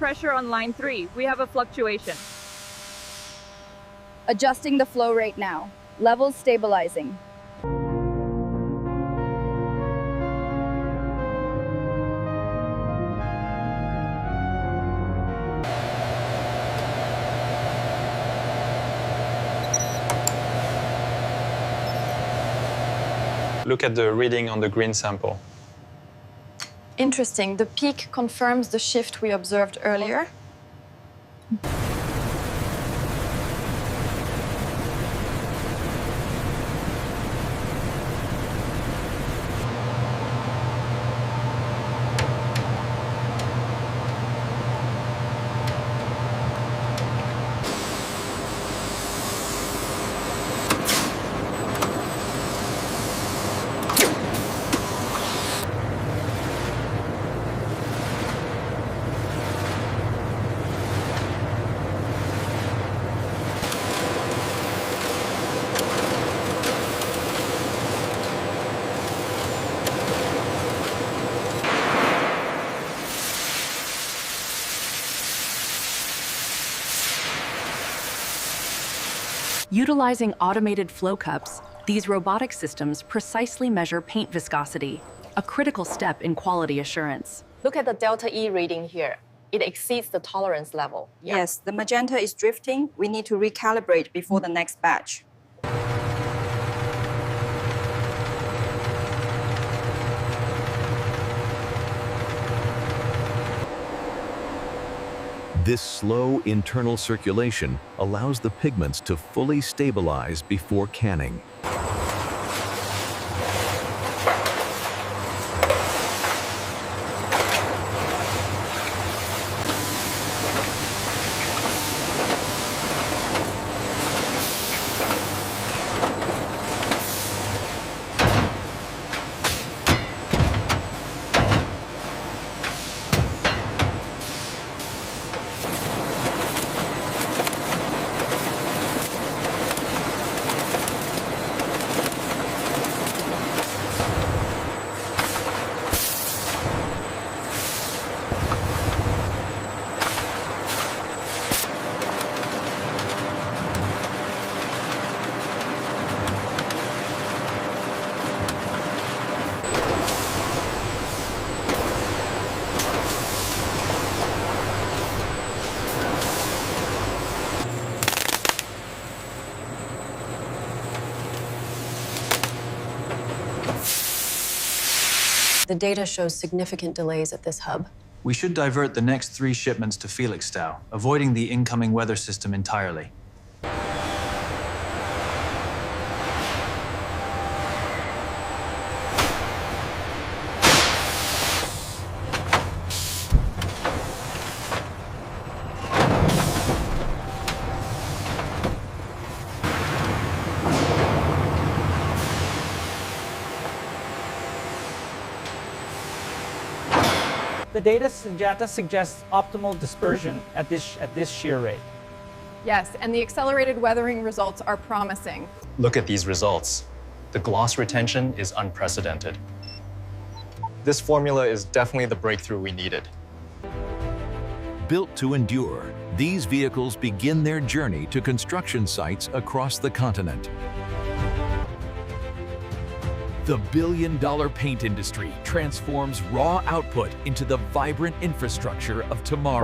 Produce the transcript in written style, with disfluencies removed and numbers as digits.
pressure on line 3. We have a fluctuation. Adjusting the flow rate now. Levels stabilizing. Look at the reading on the green sample. Interesting. The peak confirms the shift we observed earlier. Utilizing automated flow cups, these robotic systems precisely measure paint viscosity, a critical step in quality assurance. Look at the delta E reading here. It exceeds the tolerance level. Yes, the magenta is drifting. We need to recalibrate before the next batch. This slow internal circulation allows the pigments to fully stabilize before canning. The data shows significant delays at this hub. We should divert the next 3 shipments to Felixstowe, avoiding the incoming weather system entirely. The data suggests optimal dispersion at this shear rate. Yes, and the accelerated weathering results are promising. Look at these results. The gloss retention is unprecedented. This formula is definitely the breakthrough we needed. Built to endure, these vehicles begin their journey to construction sites across the continent. The billion-dollar paint industry transforms raw output into the vibrant infrastructure of tomorrow.